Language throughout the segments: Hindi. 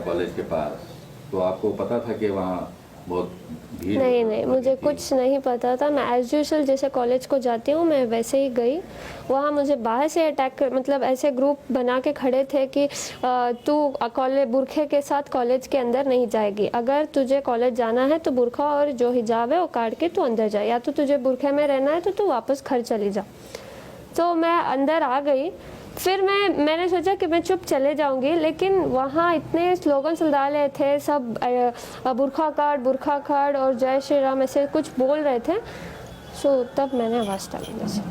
कॉलेज के पास, तो आपको पता था कि वहाँ बहुत भीड़ नहीं नहीं, मुझे थी? कुछ नहीं पता था। मैं एज यूजुअल जैसे कॉलेज को जाती हूँ मैं वैसे ही गई। वहाँ मुझे बाहर से अटैक कर, मतलब ऐसे ग्रुप बना के खड़े थे कि तू कॉलेज बुरखे के साथ कॉलेज के अंदर नहीं जाएगी, अगर तुझे कॉलेज जाना है तो बुरखा और जो हिजाब है वो काट के तू अंदर जा, या तो तुझे बुरखे में रहना है तो तू वापस घर चली जा। तो मैं अंदर आ गई। फिर मैंने सोचा कि मैं चुप चले जाऊंगी, लेकिन वहाँ इतने स्लोगन्स डाले थे सब, बुरखा काट और जय श्री राम ऐसे कुछ बोल रहे थे। सो तब मैंने आवाज़ डाली वैसे।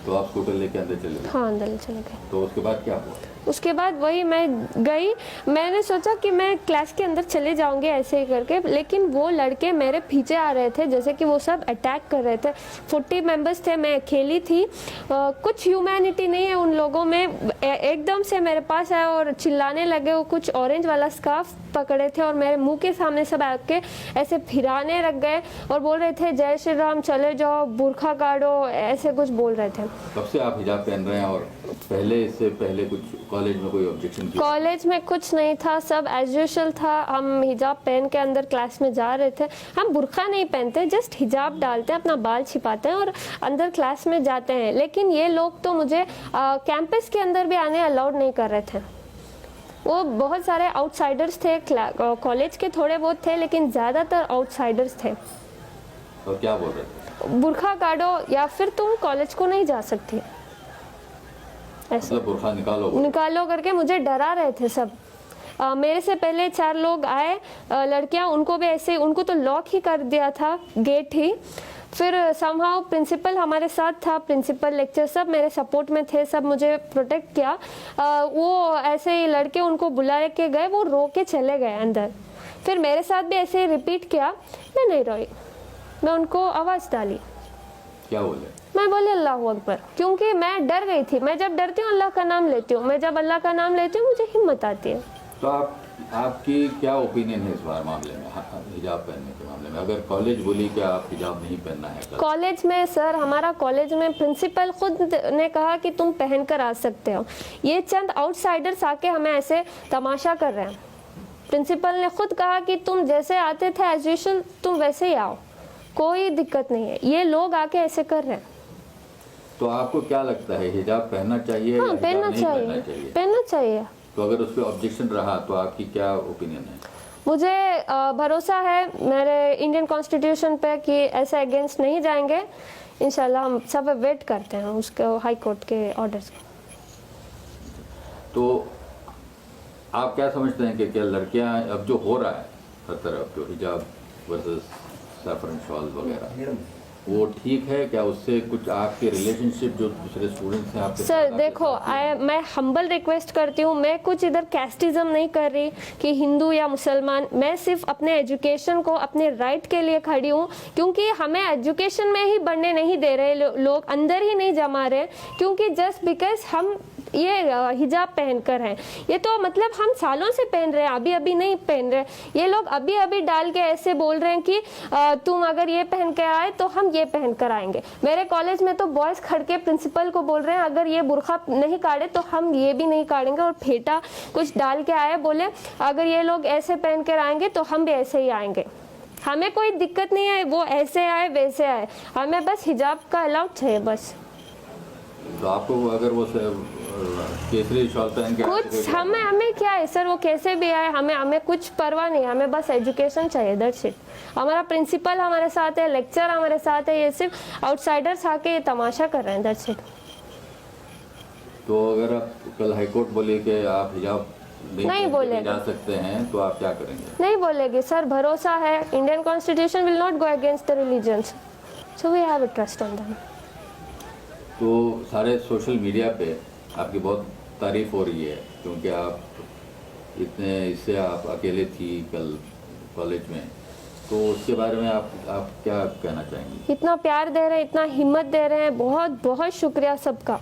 तो आप स्कूटर लेके अंदर चले गए? हाँ, अंदर चले गए। तो उसके बाद क्या हुआ? उसके बाद वही मैं गई, मैंने सोचा कि मैं क्लास के अंदर चले जाऊंगे ऐसे ही करके, लेकिन वो लड़के मेरे पीछे आ रहे थे, जैसे कि वो सब अटैक कर रहे थे। 40 मेंबर्स थे, मैं अकेली थी। कुछ ह्यूमैनिटी नहीं है उन लोगों में। एकदम से मेरे पास आए और चिल्लाने लगे। वो कुछ ऑरेंज वाला स्कार्फ पकड़े थे और मेरे मुंह के सामने सब आके ऐसे फिराने लग गए और बोल रहे थे जय श्री राम, चले जाओ, बुरखा काटो, ऐसे कुछ बोल रहे थे। कब से आप हिजाब पहन रहे हैं और इससे पहले कुछ कॉलेज में कोई ऑब्जेक्शन किया? कॉलेज में कुछ नहीं था, सब एज यूजुअल था। हम हिजाब पहन के अंदर क्लास में जा रहे थे। हम बुरखा नहीं पहनते, जस्ट हिजाब डालते हैं, अपना बाल छिपाते हैं और अंदर क्लास में जाते हैं। लेकिन ये लोग तो मुझे कैंपस के अंदर भी आने अलाउड नहीं कर रहे थे। वो बहुत सारे आउटसाइडर्स थे, कॉलेज के थोड़े बहुत थे, लेकिन ज़्यादातर आउटसाइडर्स थे। और क्या बोल रहे थे? बुरखा काटो या फिर तुम कॉलेज को नहीं जा सकती, ऐसे मतलब बुरखा निकालो करके मुझे डरा रहे थे सब। मेरे से पहले 4 लोग आए, लड़कियां, उनको भी ऐसे, उनको तो लॉक ही कर दिया था, गेट ही। फिर समहाउ प्रिंसिपल हमारे साथ था, प्रिंसिपल लेक्चर सब मेरे सपोर्ट में थे, सब मुझे प्रोटेक्ट किया। वो ऐसे ही लड़के उनको बुला के गए, वो रो के चले गए अंदर। फिर मेरे साथ भी ऐसे ही रिपीट किया, मैं नहीं रोई, मैं उनको आवाज़ डाली। क्या बोले? मैं बोले अल्लाह अकबर, क्योंकि मैं डर गई थी। मैं जब डरती हूँ अल्लाह का नाम लेती हूँ, मैं जब अल्लाह का नाम लेती हूँ मुझे हिम्मत आती है। तो आपकी क्या ओपिनियन है इस बार मामले में, हिजाब पहनने के मामले में? अगर कॉलेज बोली कि आप हिजाब नहीं पहनना है कॉलेज में, सर हमारा कॉलेज में प्रिंसिपल खुद ने कहा कि तुम पहन कर आ सकते हो। ये चंद आउटसाइडर्स आके हमें ऐसे तमाशा कर रहे हैं। प्रिंसिपल ने खुद कहा कि तुम जैसे आते थे एज यूजुअल तुम वैसे ही आओ, कोई दिक्कत नहीं है। ये लोग आके ऐसे कर रहे हैं। तो आपको क्या लगता है, हिजाब पहनना चाहिए? हाँ, या पहनना चाहिए, पहनना चाहिए। तो अगर उस पर ऑब्जेक्शन रहा तो आपकी क्या ओपिनियन है? मुझे भरोसा है मेरे इंडियन कॉन्स्टिट्यूशन पे कि ऐसे अगेंस्ट नहीं जाएंगे। इंशाल्लाह हम सब वेट करते हैं उसके हाई कोर्ट के ऑर्डर्स को। तो आप क्या समझते हैं कि क्या लड़कियां, अब जो हो रहा है हर तरफ, जो हिजाब वर्सेस सैफरन शॉल वगैरह, वो ठीक है क्या? उससे कुछ आपके रिलेशनशिप जो दूसरे स्टूडेंट्स हैं आपके सर साथ देखो, मैं हम्बल रिक्वेस्ट करती हूँ, मैं कुछ इधर कैस्टिज्म नहीं कर रही कि हिंदू या मुसलमान। मैं सिर्फ अपने एजुकेशन को, अपने राइट के लिए खड़ी हूँ, क्योंकि हमें एजुकेशन में ही बढ़ने नहीं दे रहे लोग, अंदर ही नहीं जमा रहे, क्योंकि जस्ट बिकॉज हम ये हिजाब पहनकर हैं। ये तो मतलब हम सालों से पहन रहे हैं, अभी अभी नहीं पहन रहे। ये लोग अभी अभी डाल के ऐसे बोल रहे हैं कि तुम अगर ये पहन के आए तो हम ये पहन कर आएंगे। मेरे कॉलेज में तो बॉयज़ खड़ के प्रिंसिपल को बोल रहे हैं अगर ये बुरखा नहीं काटे तो हम ये भी नहीं काटेंगे, और फेटा कुछ डाल के आए, बोले अगर ये लोग ऐसे पहन कर आएंगे तो हम भी ऐसे ही आएंगे। हमें कोई दिक्कत नहीं है, वो ऐसे आए वैसे आए, हमें बस हिजाब का अलाउड चाहिए बस। तो आपको अगर वो केसरी शॉल पहन के कुछ हमें क्या है सर, वो कैसे भी आए, हमें कुछ परवाह नहीं, हमें बस एजुकेशन चाहिए, दैट्स इट। हमारा प्रिंसिपल हमारे साथ है, लेक्चर हमारे साथ है, ये सिर्फ आउटसाइडर्स आके ये तमाशा कर रहे हैं, दैट्स इट। तो अगर आप कल हाईकोर्ट बोले कि आप हिजाब नहीं बोलेंगे, जा सकते हैं, तो आप क्या करेंगे? नहीं बोलेंगे सर, भरोसा है Indian constitution will not go against the religions, so we have a trust on them. तो सारे सोशल मीडिया पे आपकी बहुत तारीफ हो रही है, क्योंकि आप इससे आप अकेले थी कल कॉलेज में, तो उसके बारे में आप क्या कहना चाहेंगे? इतना प्यार दे रहे हैं, इतना हिम्मत दे रहे हैं, बहुत बहुत शुक्रिया सबका।